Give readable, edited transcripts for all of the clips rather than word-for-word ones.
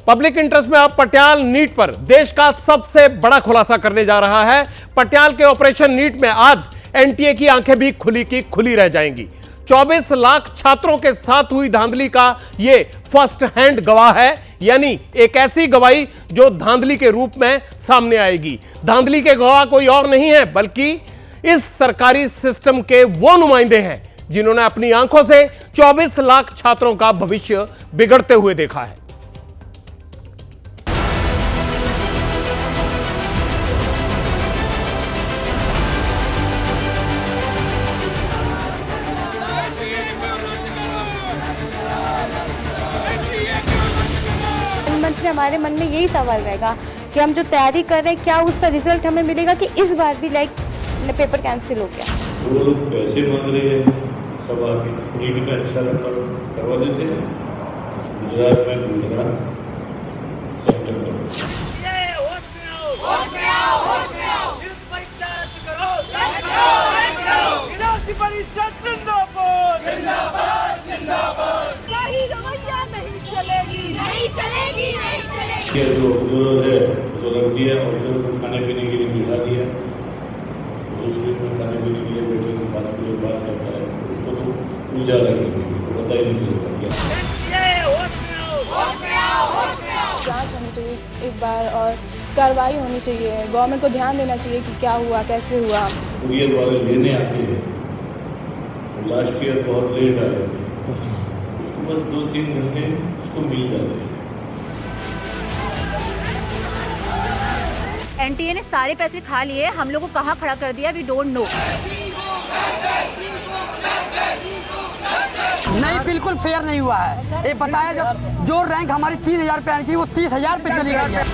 Public interest में अब Patial NEET पर देश का सबसे बड़ा खुलासा करने जा रहा है। पटियाल के ऑपरेशन नीट में आज एनटीए की आंखें भी खुली की खुली रह जाएंगी। 24 लाख छात्रों के साथ हुई धांधली का यह फर्स्ट हैंड गवाह है, यानी एक ऐसी गवाही जो धांधली के रूप में सामने आएगी। धांधली के गवाह कोई और नहीं है बल्कि इस सरकारी सिस्टम के वो नुमाइंदे हैं जिन्होंने अपनी आंखों से 24 लाख छात्रों का भविष्य बिगड़ते हुए देखा है। हमारे मन में यही सवाल रहेगा कि हम जो तैयारी कर रहे हैं क्या उसका रिजल्ट हमें मिलेगा कि इस बार भी पेपर कैंसिल हो गया। वो लोग पैसे मांग रहे हैं सभा के, नीट में अच्छा नंबर करवा देते हैं। गुजरात में गुजरात सेंटर जो है तो रख दिया और जो खाने पीने के लिए बुझा दिया। दूसरे में खाने पीने के लिए बैठे के बाद बात करता है उसको तो पूजा लगेगी, उसको पता ही नहीं चलता क्या। जांच होनी चाहिए एक बार और कार्रवाई होनी चाहिए। गवर्नमेंट को ध्यान देना चाहिए कि क्या हुआ, कैसे हुआ। कुरियर वाले लेने आते हैं, लास्ट ईयर बहुत लेट आए थे, उसको बस 2-3 घंटे उसको मिल जाते हैं। एनटीए ने सारे पैसे खा लिए, हम लोग को कहाँ खड़ा कर दिया, वी डोंट नो। नहीं, बिल्कुल फेयर नहीं हुआ है। ये बताया जो रैंक हमारी 3000 पे आनी चाहिए वो 30,000 पे चली गई है।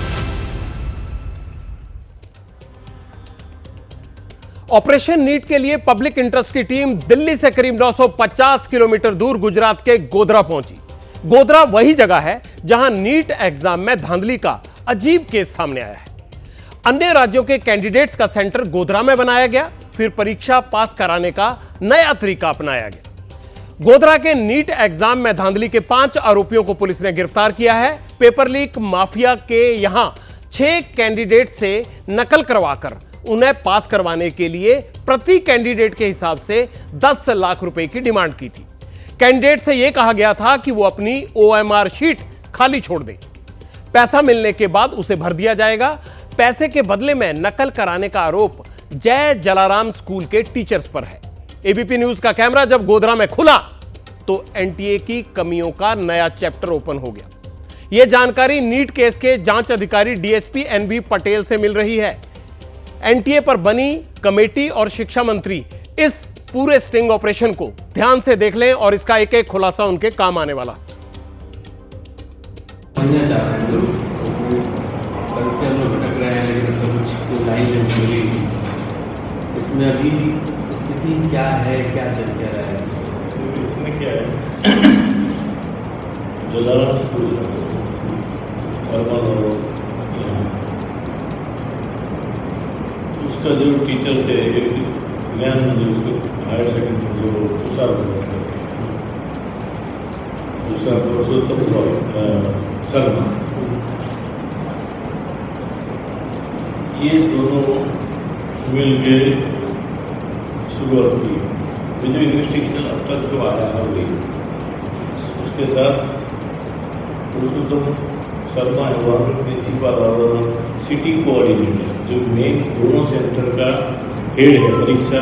ऑपरेशन नीट के लिए पब्लिक इंटरेस्ट की टीम दिल्ली से करीब 950 किलोमीटर दूर गुजरात के गोधरा पहुंची। गोधरा वही जगह है जहां नीट एग्जाम में धांधली का अजीब केस सामने आया है। अन्य राज्यों के कैंडिडेट्स का सेंटर गोधरा में बनाया गया, फिर परीक्षा पास कराने का नया तरीका अपनाया गया। गोधरा के नीट एग्जाम में धांधली के 5 आरोपियों को पुलिस ने गिरफ्तार किया है। पेपर लीक माफिया के यहां 6 कैंडिडेट से नकल करवाकर उन्हें पास करवाने के लिए प्रति कैंडिडेट के हिसाब से 10 लाख रुपए की डिमांड की थी। कैंडिडेट से यह कहा गया था कि वो अपनी OMR शीट खाली छोड़ दे, पैसा मिलने के बाद उसे भर दिया जाएगा। पैसे के बदले में नकल कराने का आरोप जय जलाराम स्कूल के टीचर्स पर है। एबीपी न्यूज का कैमरा जब गोधरा में खुला तो एनटीए की कमियों का नया चैप्टर ओपन हो गया। यह जानकारी नीट केस के जांच अधिकारी डीएसपी NB पटेल से मिल रही है। एनटीए पर बनी कमेटी और शिक्षा मंत्री इस पूरे स्टिंग ऑपरेशन को ध्यान से देख लें और इसका एक एक खुलासा उनके काम आने वाला। इसमें अभी स्थिति क्या है, क्या चल क्या रहा है? इसमें क्या है, जलाराम स्कूल उसका जो टीचर से एक ज्ञान उसको हायर सेकेंडरी जो तुषार पुरुषोत्तम शर्मा, ये दोनों मिल के शुरुआत की। ये जो इन्वेस्टिगेशन अब तक जो आया है वही उसके साथ पुरुषोत्तम शर्मा है वहाँ पर प्रिंसिपल और सिटी कोऑर्डिनेटर जो मेन दोनों सेंटर का हेड है परीक्षा,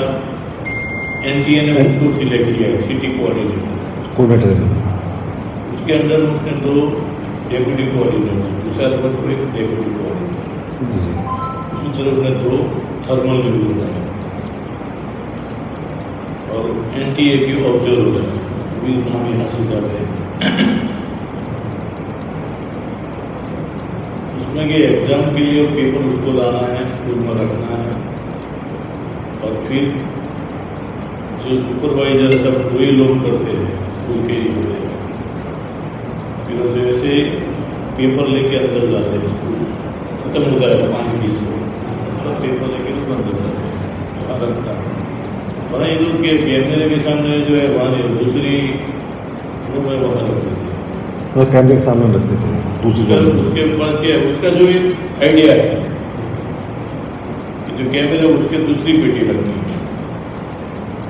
एनटीए ने उसको सिलेक्ट किया है सिटी कोऑर्डिनेटर। उसके अंदर उसने 2 डेप्यूटी कोऑर्डिनेटर, दूसरा को एक डेप्यूटी कोऑर्डिनेटर, उसी तरफ ने 2 थर्मल रिव्यू है और एनटीए की ऑब्जर्वर भी नाम यहाँ से जाते हैं। उसमें कि एग्जाम के लिए पेपर उसको लाना है, स्कूल में रखना है और फिर जो सुपरवाइजर सब वही लोग करते हैं, स्कूल के ही होते हैं। फिर वैसे पेपर लेके अंदर जाते हैं, स्कूल खत्म होता है 5-20 को, मतलब पेपर लेके तो बंद हो जाते हैं अलग का। वहाँ इधर के कैमरे के सामने जो है वहाँ दूसरी रूम है वहाँ रखते थे, कैमरे के सामने रखते थे। उसके पास क्या है, उसका जो एक आइडिया है कि जो कैमरे उसके दूसरी पेटी रखनी है,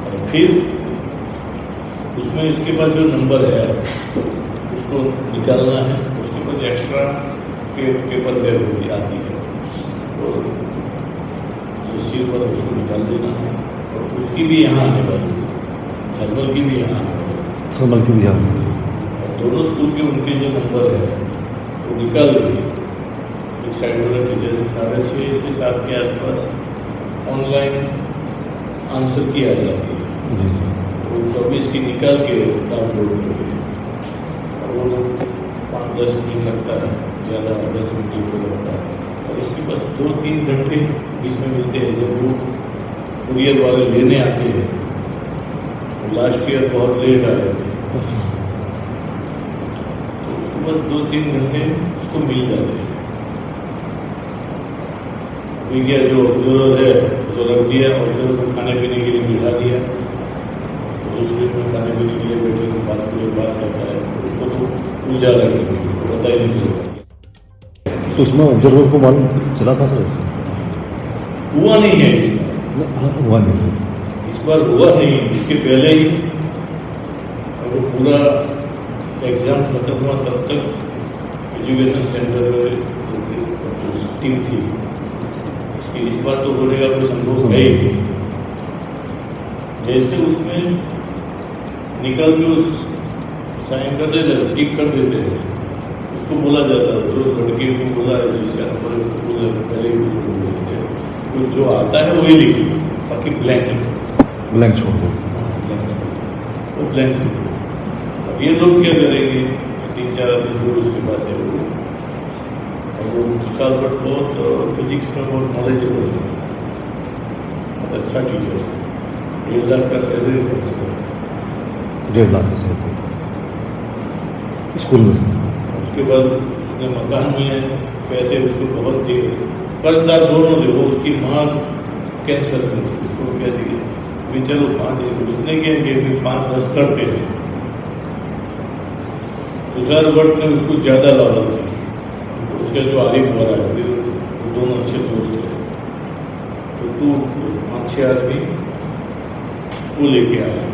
और फिर उसमें इसके पास जो नंबर है उसको निकालना है, उसके पास एक्स्ट्रा पेपर बैग होती आती है, और जो सिर पर उसको निकाल देना है, और उसकी भी यहाँ आने वाली है, थर्मल की भी यहाँ आने वाली है, थर्मल की भी यहाँ, दोनों स्कूल के उनके जो नंबर है वो निकाल के एक साइड वाला टीचर 6:30 से 7 के आसपास ऑनलाइन आंसर की आ जाती है, वो 24 की निकाल के डाउनलोड करते हैं, और वो 5-10 मिनट लगता है, ज़्यादा 10 मिनट को लगता है, और उसके बाद 2-3 घंटे इसमें मिलते हैं। जब वो कुरियर वाले लेने आते हैं, लास्ट ईयर बहुत लेट आए थे, बस 2-3 घंटे उसको मिल जाते हैं। ठीक है, जो जरूरत है तो रख दिया, और जो खाने पीने के लिए बिठा दिया, तो उस दिन में खाने पीने के लिए बैठे के बाद बात करता है, उसको तो पूजा लगेगी, उसको पता ही नहीं चलेगा। तो उसमें जरूर को मालूम चला था सर? हुआ नहीं है इस बार, हुआ नहीं, इस बार हुआ नहीं, इसके पहले ही वो पूरा एग्ज़ाम खत्म हुआ तब तक एजुकेशन सेंटर टीम थी इसकी, इस बार तो होने का कोई संभव है ही। जैसे उसमें निकल के उस साइन कर देते, टिक कर देते हैं, उसको बोला जाता है, जो लड़के को बोला है जिसका नंबर है उसको बोला पहले ही बोल देते हैं, तो जो आता है वही लिखी, बाकी ब्लैंक छोड़ दो, वो ब्लैंक छोड़ दो। ये लोग क्या करेंगे, 3-4 दिन जो उसके बाद है वो, और वो विशाल भट्ट बहुत फिजिक्स में बहुत नॉलेजेबल है, बहुत अच्छा टीचर है, 1.5 लाख का सैलरी है उसको, 1.5 लाख का सैलरी स्कूल में। उसके बाद उसने मकान में पैसे उसको बहुत दिए, कर्जदार दोनों थे, वो उसकी माँ कैंसर में थी, उसको कैसे भी चलो 5 उसने क्या कि 5-10 करते हैं, तुषार भट्ट ने उसको ज़्यादा लागत थी, उसका जो आरिफ हो रहा है, वो दोनों अच्छे दोस्त थे, तो तू 5-6 आदमी वो लेके आया,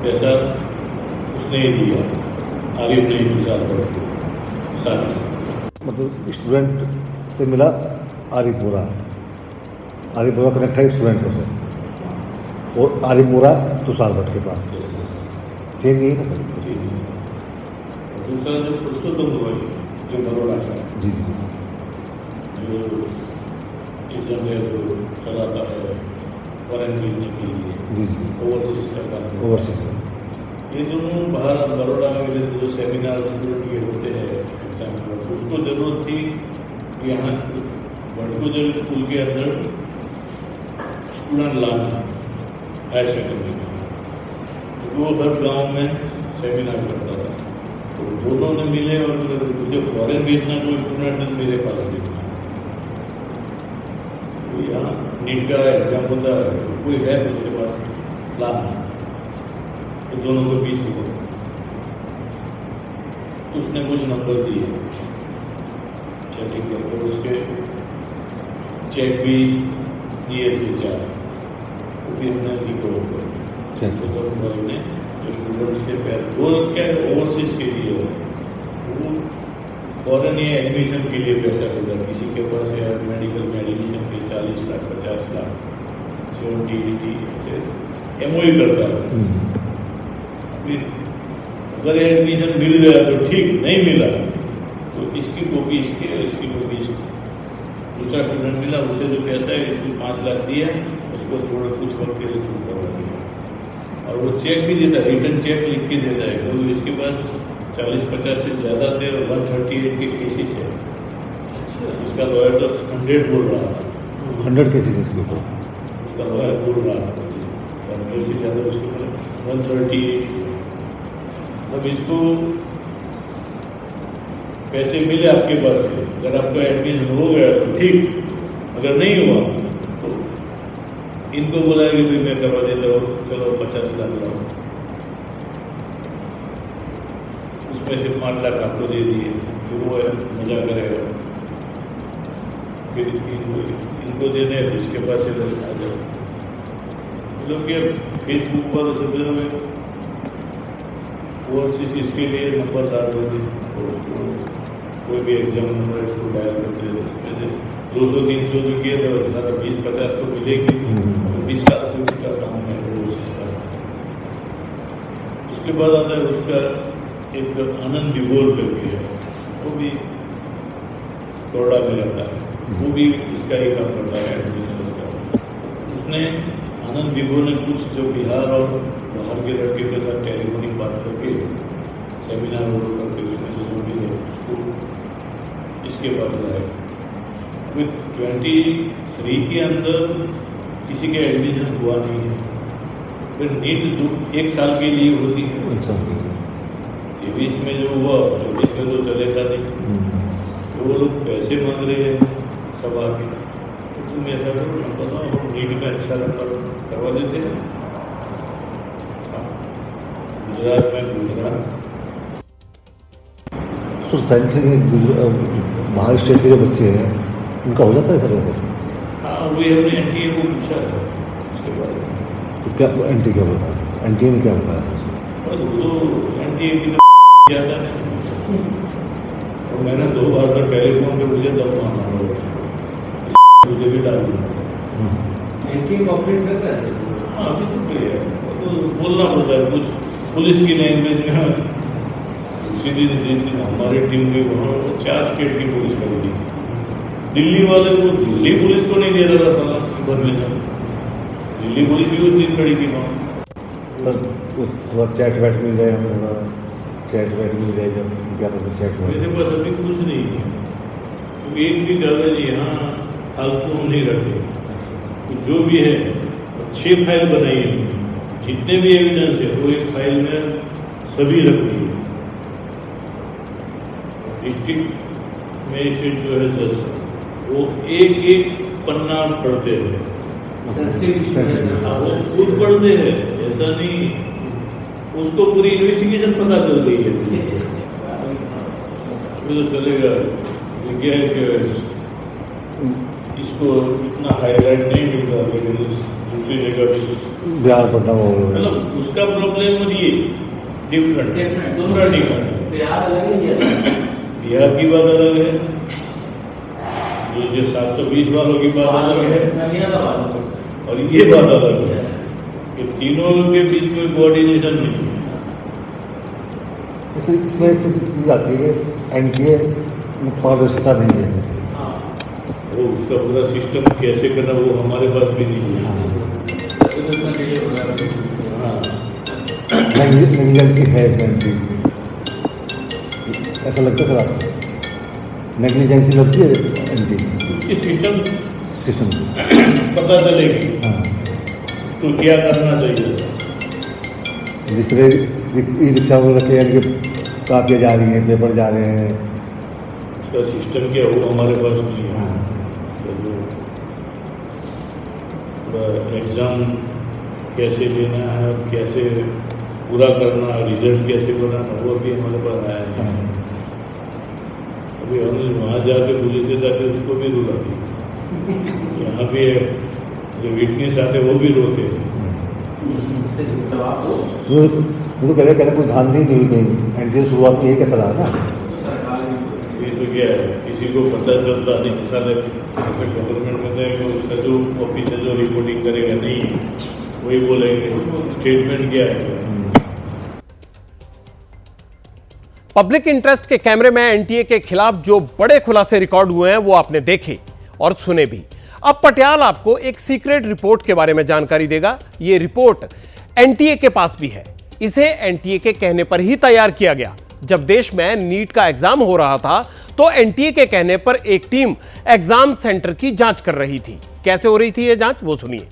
पैसा उसने ही दिया, आरिफ ने ही तुषार भट्ट को साथ में। मतलब स्टूडेंट से मिला आरिफ बोरा, आरिफ बोरा कनेक्ट है स्टूडेंटों से, और आरिफ बोरा तुषार भट्ट के पास चेंज नहीं है सर? दूसरा जो पुरुषोत्तम हुआ जो बड़ोड़ा का, जी जो इस जगह जो चलाता है फॉरेन भेजने के लिए, ओवरसीज का काम, ओवरसीज, ये दोनों बाहर बड़ोड़ा में जो सेमिनार स्टूडेंट के होते हैं एग्जाम में, तो उसको ज़रूरत थी यहाँ भटकोजर स्कूल के अंदर स्टूडेंट लाना हायर सेकेंडरी में, तो वो हर गाँव में सेमिनार करता था, तो दोनों ने मिले, और मुझे फॉरेन भेजना कोई स्टूडेंट मेरे पास भेजना, तो यहाँ नीट का एग्जाम होता है, कोई है मेरे पास लाना, तो दोनों के बीच हुआ, तो उसने कुछ नंबर दिए चेकिंग करके, उसके चेक भी दिए थे 4, वो भी हमने रिकॉर्ड कर, ने जो स्टूडेंट्स के पैर वो क्या ओवरसीज के लिए वो फॉरेन या एडमिशन के लिए पैसा देगा, किसी के पास है मेडिकल में एडमिशन के 40 लाख 50 लाख 70-80 से MOU करता है, फिर अगर एडमिशन मिल गया तो ठीक, नहीं मिला तो इसकी कॉपी इसकी और इसकी कॉपी इसकी, दूसरा स्टूडेंट मिला उसे जो पैसा है इसको 5 लाख दिया, उसको थोड़ा कुछ वक्त के लिए छूट करवा दिया, और वो चेक भी देता है, रिटर्न चेक लिख के देता है, क्योंकि इसके पास 40-50 से ज़्यादा थे और 138 के केसेस है, उसका लॉयर तो 100 बोल रहा था, 100 केसेस इसके ऊपर उसका लॉयर बोल रहा था, 100 से ज़्यादा उसके ऊपर 138। अब इसको पैसे मिले आपके पास से, अगर आपका एडमिशन हो गया तो ठीक, अगर नहीं हुआ तो इनको बोला कि भाई मैं करवा देता हूँ, चलो 50 लाख लाओ, उसमें से 5 लाख आपको दे दिए, फिर वो मजा करेगा, फिर इनको देने इसके पास से आ जाओ। मतलब कि फेसबुक पर सब में ओवरसीज इसके लिए नंबर डाल देते, कोई भी एग्जाम नंबर इसको डायल करते हैं, इसमें से 200-300 जो किए तो ज़्यादा 20-50 को मिलेगी, 20 लाख से उसका काम है ओवरसीज का। उसके बाद आता है उसका एक आनंद विभोर करके है, वो भी तोड़ा में रहता है, वो भी इसका ही काम करता है एडमिशन का। उसने आनंद विभोर ने कुछ जो बिहार और बाहर के लड़के के साथ टेलीफोनिक बात करके सेमिनार होल्ड करके उसमें से जो भी है उसको इसके पास लाए। अभी 23 के अंदर किसी के एडमिशन हुआ नहीं है, फिर नीट 1 साल के लिए होती है, 23 में जो हुआ 24 में तो चलेगा नहीं, तो वो लोग पैसे मांग रहे हैं सब आके, तो तुम ऐसा करो ना, बताओ हम नीट में अच्छा नंबर करवा देते हैं। गुजरात में गुजरात सर सेंट्रल बाहर स्टेट के जो बच्चे हैं उनका हो जाता है सर ऐसे? हाँ, वही हमने एनटीए को पूछा था उसके बाद। तो क्या एनटीए क्या बोलता है? एनटीए ने क्या बताया? बस वो तो एनटीए की ज़्यादा है, और मैंने 2 बार का टेलीफोन पे मुझे दम मारना पड़ा उसको, मुझे भी डाल दिया। एंटी ऑपरेट करता है सर? हाँ, अभी तो क्या है, तो बोलना पड़ता है कुछ पुलिस की लैंग्वेज में। उसी दिन जिस दिन हमारी टीम गई वहाँ 4 स्टेट की पुलिस कर दी, दिल्ली वाले को दिल्ली पुलिस को नहीं दे रहा था इन्फॉर्मेशन, दिल्ली पुलिस भी उस दिन खड़ी थी वहाँ। सर थोड़ा चैट वैट मिल जाए हमें, थोड़ा चैट वैट मिल जाए, जब क्या बोलते चैट वैट? मेरे पास अभी कुछ नहीं है, तो एक भी कागज यहाँ फालतू हम नहीं रखते, तो जो भी है 6 फाइल बनाई है, जितने भी एविडेंस है वो एक फाइल में सभी रख दिए। डिस्ट्रिक्ट मजिस्ट्रेट जो है जज वो एक पन्ना पढ़ते हैं, वो खुद पढ़ते हैं, ऐसा नहीं उसको पूरी इन्वेस्टिगेशन पता चल गई है, तो चलेगा। क्या है कि इसको इतना हाईलाइट नहीं मिलता, लेकिन दूसरी जगह बिहार पटना मतलब उसका प्रॉब्लम और ये डिफरेंट दूसरा डिफरेंट। बिहार अलग है, बिहार की बात अलग है, जो 720 वालों की बात अलग है, और ये बात अलग है कि तीनों के बीच कोई कोऑर्डिनेशन नहीं है। इसमें एक चीज़ आती है कि एनटीए में पारदर्शिता नहीं है, वो उसका पूरा सिस्टम कैसे करना वो हमारे पास भी नहीं है। हाँ, नेग्लिजेंसी है इसमें, ऐसा लगता है सर आपको? नेग्लिजेंसी लगती है एनटी उसकी सिस्टम पता चलेगी, हाँ, उसको क्या करना चाहिए। जिस तरह ई रिक्शा को रखे हैं, कापियाँ जा रही हैं, पेपर जा रहे हैं, उसका सिस्टम क्या वो हमारे पास नहीं है। तो एग्ज़ाम कैसे देना है, कैसे पूरा करना, रिजल्ट कैसे बनाना, वो भी हमारे पास आया नहीं। अभी हमने वहाँ जाके पुलिस से जाके उसको भी रुला दी, यहाँ भी जो विटनेस आते वो भी रोते। तो कहते कोई धांधली नहीं कहीं एनटीए शुरुआत में ये कहता रहा ना, ये तो क्या है किसी को पता चलता नहीं, साले जैसे गवर्नमेंट में देगा उसका जो ऑफिस है जो रिपोर्टिंग करेगा नहीं वही बोलेंगे, स्टेटमेंट क्या है। पब्लिक इंटरेस्ट के कैमरे में एनटीए के खिलाफ जो बड़े खुलासे रिकॉर्ड हुए हैं वो आपने देखे और सुने भी। अब पटियाल आपको एक सीक्रेट रिपोर्ट के बारे में जानकारी देगा। ये रिपोर्ट एनटीए के पास भी है, इसे एनटीए के कहने पर ही तैयार किया गया। जब देश में नीट का एग्जाम हो रहा था तो एनटीए के कहने पर एक टीम एग्जाम सेंटर की जांच कर रही थी। कैसे हो रही थी यह जांच, वो सुनिए।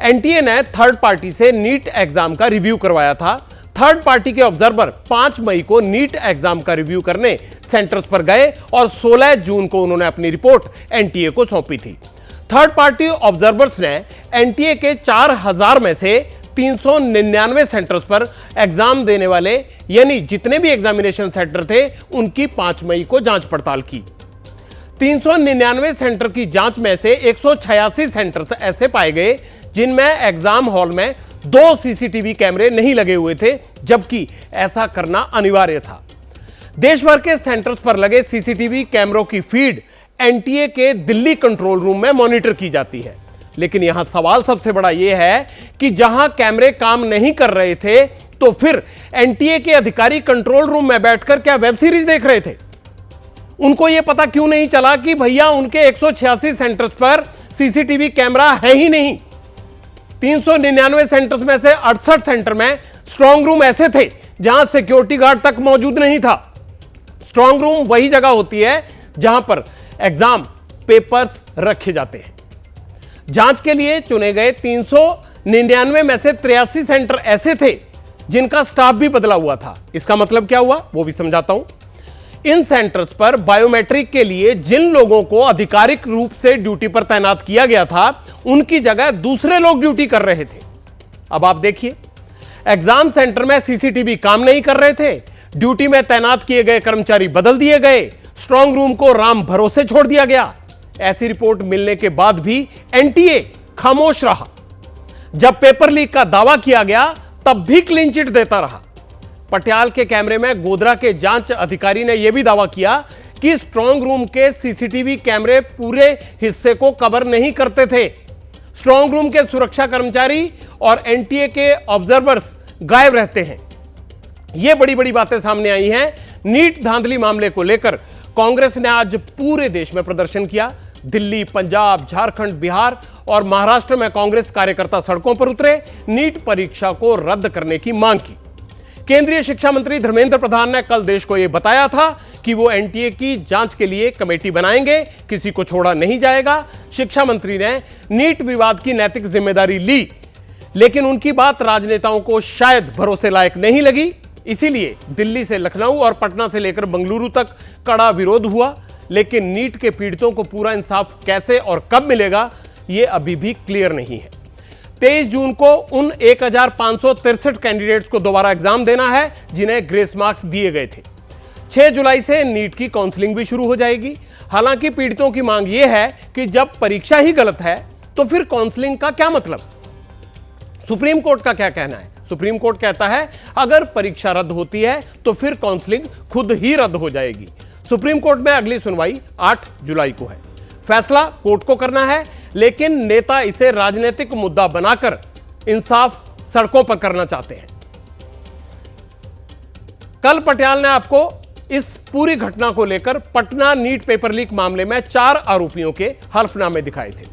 एनटीए ने थर्ड पार्टी से नीट एग्जाम का रिव्यू करवाया था। थर्ड पार्टी के ऑब्जर्वर 5 मई को नीट एग्जाम का रिव्यू करने सेंटर्स पर गए और 16 जून को उन्होंने अपनी रिपोर्ट एनटीए को सौंपी थी। थर्ड पार्टी ऑब्जर्वर्स ने एनटीए के 4000 में से 399 सेंटर्स पर एग्जाम देने वाले यानी जितने भी एग्जामिनेशन सेंटर थे उनकी 5 मई को जांच पड़ताल की। 399 सेंटर की जांच में से 186 सेंटर्स ऐसे पाए गए जिनमें एग्जाम हॉल में 2 सीसीटीवी कैमरे नहीं लगे हुए थे, जबकि ऐसा करना अनिवार्य था। देश भर के सेंटर्स पर लगे सीसीटीवी कैमरों की फीड एनटीए के दिल्ली कंट्रोल रूम में मॉनिटर की जाती है। लेकिन यहां सवाल सबसे बड़ा यह है कि जहां कैमरे काम नहीं कर रहे थे तो फिर एनटीए के अधिकारी कंट्रोल रूम में बैठकर क्या वेब सीरीज देख रहे थे? उनको यह पता क्यों नहीं चला कि भैया उनके 186 सेंटर्स पर सीसीटीवी कैमरा है ही नहीं। 399 सेंटर्स में से 68 सेंटर में स्ट्रांग रूम ऐसे थे जहां सिक्योरिटी गार्ड तक मौजूद नहीं था। स्ट्रांग रूम वही जगह होती है जहां पर एग्जाम पेपर्स रखे जाते हैं। जांच के लिए चुने गए 399 में से 83 सेंटर ऐसे थे जिनका स्टाफ भी बदला हुआ था। इसका मतलब क्या हुआ वो भी समझाता हूं। इन सेंटर्स पर बायोमेट्रिक के लिए जिन लोगों को आधिकारिक रूप से ड्यूटी पर तैनात किया गया था उनकी जगह दूसरे लोग ड्यूटी कर रहे थे। अब आप देखिए, एग्जाम सेंटर में सीसीटीवी काम नहीं कर रहे थे, ड्यूटी में तैनात किए गए कर्मचारी बदल दिए गए, स्ट्रांग रूम को राम भरोसे छोड़ दिया गया। ऐसी रिपोर्ट मिलने के बाद भी एनटीए खामोश रहा। जब पेपर लीक का दावा किया गया तब भी क्लीन चिट देता रहा। पटियाल के कैमरे में गोधरा के जांच अधिकारी ने यह भी दावा किया कि स्ट्रांग रूम के सीसीटीवी कैमरे पूरे हिस्से को कवर नहीं करते थे। स्ट्रांग रूम के सुरक्षा कर्मचारी और एनटीए के ऑब्जर्वर्स गायब रहते हैं। यह बड़ी बड़ी बातें सामने आई हैं। नीट धांधली मामले को लेकर कांग्रेस ने आज पूरे देश में प्रदर्शन किया। दिल्ली, पंजाब, झारखंड, बिहार और महाराष्ट्र में कांग्रेस कार्यकर्ता सड़कों पर उतरे, नीट परीक्षा को रद्द करने की मांग की। केंद्रीय शिक्षा मंत्री धर्मेंद्र प्रधान ने कल देश को यह बताया था कि वो एनटीए की जांच के लिए कमेटी बनाएंगे, किसी को छोड़ा नहीं जाएगा। शिक्षा मंत्री ने नीट विवाद की नैतिक जिम्मेदारी ली, लेकिन उनकी बात राजनेताओं को शायद भरोसे लायक नहीं लगी। इसीलिए दिल्ली से लखनऊ और पटना से लेकर बेंगलुरु तक कड़ा विरोध हुआ। लेकिन नीट के पीड़ितों को पूरा इंसाफ कैसे और कब मिलेगा यह अभी भी क्लियर नहीं है। 23 जून को उन 1563 कैंडिडेट्स को दोबारा एग्जाम देना है जिन्हें ग्रेस मार्क्स दिए गए थे। 6 जुलाई से नीट की काउंसलिंग भी शुरू हो जाएगी। हालांकि पीड़ितों की मांग यह है कि जब परीक्षा ही गलत है तो फिर काउंसलिंग का क्या मतलब? सुप्रीम कोर्ट का क्या कहना है? सुप्रीम कोर्ट कहता है अगर परीक्षा रद्द होती है तो फिर काउंसलिंग खुद ही रद्द हो जाएगी। सुप्रीम कोर्ट में अगली सुनवाई 8 जुलाई को है। फैसला कोर्ट को करना है, लेकिन नेता इसे राजनीतिक मुद्दा बनाकर इंसाफ सड़कों पर करना चाहते हैं। कल पटियाल ने आपको इस पूरी घटना को लेकर पटना नीट पेपर लीक मामले में 4 आरोपियों के हल्फनामे दिखाए थे।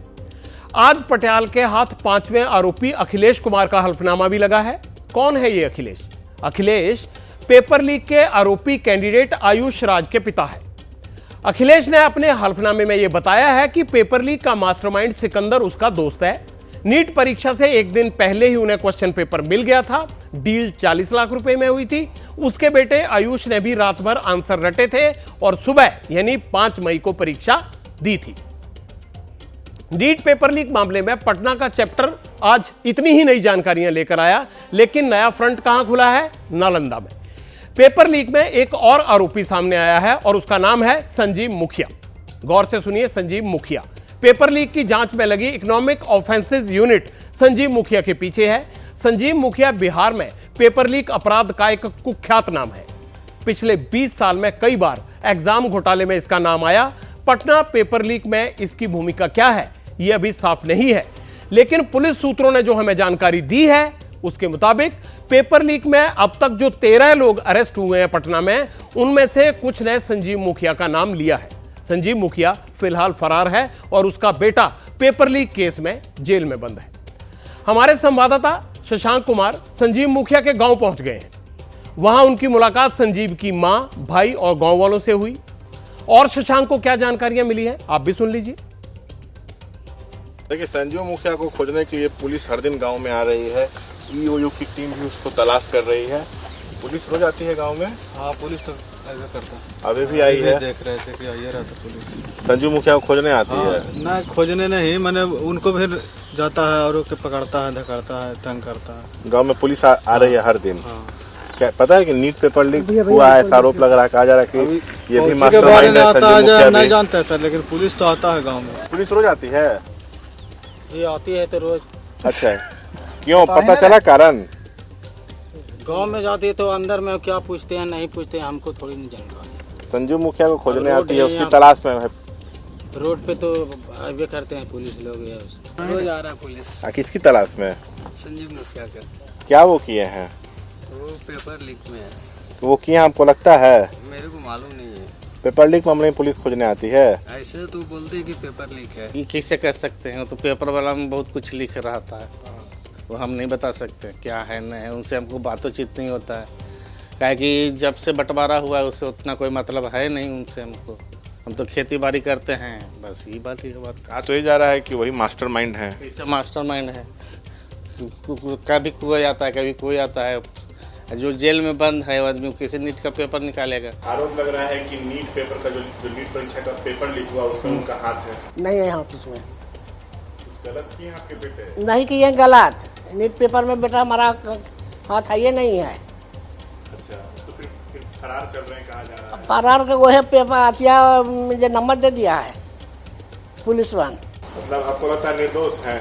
आज पटियाल के हाथ 5वें आरोपी अखिलेश कुमार का हल्फनामा भी लगा है। कौन है ये अखिलेश? अखिलेश पेपर लीक के आरोपी कैंडिडेट आयुष राज के पिता है। अखिलेश ने अपने हल्फनामे में यह बताया है कि पेपर लीक का मास्टरमाइंड सिकंदर उसका दोस्त है। नीट परीक्षा से एक दिन पहले ही उन्हें क्वेश्चन पेपर मिल गया था। डील 40 लाख रुपए में हुई थी। उसके बेटे आयुष ने भी रात भर आंसर रटे थे और सुबह यानी 5 मई को परीक्षा दी थी। नीट पेपर लीक मामले में पटना का चैप्टर आज इतनी ही नई जानकारियां लेकर आया, लेकिन नया फ्रंट कहां खुला है? नालंदा में। पेपर लीक में एक और आरोपी सामने आया है और उसका नाम है संजीव मुखिया। गौर से सुनिए, संजीव मुखिया पेपर लीक की जांच में लगी इकोनॉमिक ऑफेंसेस यूनिट संजीव मुखिया के पीछे है। संजीव मुखिया बिहार में पेपर लीक अपराध का एक कुख्यात नाम है। पिछले 20 साल में कई बार एग्जाम घोटाले में इसका नाम आया। पटना पेपर लीक में इसकी भूमिका क्या है यह अभी साफ नहीं है, लेकिन पुलिस सूत्रों ने जो हमें जानकारी दी है उसके मुताबिक पेपर लीक में अब तक जो 13 लोग अरेस्ट हुए हैं पटना में, उनमें से कुछ ने संजीव मुखिया का नाम लिया है। संजीव मुखिया फिलहाल फरार है और उसका बेटा पेपर लीक केस में जेल में बंद है। हमारे संवाददाता शशांक कुमार संजीव मुखिया के गांव पहुंच गए हैं। वहां उनकी मुलाकात संजीव की मां, भाई और गांव वालों से हुई। और शशांक को क्या जानकारियां मिली हैं आप भी सुन लीजिए। देखिए, संजीव मुखिया को खोजने के लिए पुलिस हर दिन गांव में आ रही है। ईओयू की टीम भी उसको तलाश कर रही है। पुलिस रोज आती है गांव में? हाँ, पुलिस तो ऐसा करता। अभी भी आई है। देख रहे थे कि आई रहता पुलिस। संजू मुखिया को खोजने आती है। ना खोजने नहीं, मैंने उनको फिर जाता है और के पकड़ता है, धकाड़ता है, तंग करता है। गांव में पुलिस आ रही है हर दिन। हाँ। क्या पता है कि नीट पेपर लीक हुआ है, ऐसा आरोप लग रहा है, कहा जा रहा है कि ये भी के मास्टरमाइंड बारे में है आता संजू है मुखिया नहीं भी। जानते हैं सर, लेकिन पुलिस तो आता है गाँव में। पुलिस रोज आती है। जी आती है तो रोज अच्छा है। क्यों, पता चला कारण? गांव में जाती है तो अंदर में क्या पूछते हैं नहीं पूछते हैं, हमको थोड़ी नहीं जानकारी। संजू मुखिया को खोजने रोड आती है, है उसकी यहाँ। तलाश में है। रोड पे तो आगे करते हैं पुलिस लोग, रोज आ रहा है पुलिस। किसकी तलाश में? संजीव मुखिया का। क्या वो किए हैं? वो पेपर लीक में है। तो वो किए आपको लगता है? मेरे को मालूम नहीं है। पेपर लीक मामले में पुलिस खोजने आती है। ऐसे तो बोलते हैं कि पेपर लीक है। ये कैसे कर सकते हैं? तो पेपर वाला में बहुत कुछ लिख रहा था, वो हम नहीं बता सकते क्या है नहीं है। उनसे हमको बातचीत नहीं होता है, क्या कि जब से बंटवारा हुआ है उससे उतना कोई मतलब है नहीं उनसे हमको। हम तो खेती बाड़ी करते हैं, बस ये बात ही बात। कहा तो ये जा रहा है कि वही मास्टरमाइंड है। कैसे मास्टरमाइंड है? कभी कोई आता है, कभी कोई आता है। जो जेल में बंद है वो आदमी कैसे नीट का पेपर निकालेगा? आरोप लग रहा है कि नीट पेपर का जो नीट परीक्षा का पेपर लीक हुआ उसमें उनका हाथ है। नहीं है हाथ उसमें। गलत किए आपके बेटे? नहीं किए गलत। नीट पेपर में बेटा हमारा हाथ है ये नहीं है। अच्छा, तो फिर फरार चल रहे हैं, कहा जा रहा है। फरार के वही पेपर हथिया जो नंबर दे दिया है पुलिस वाला। मतलब आपको लगता है निर्दोष है?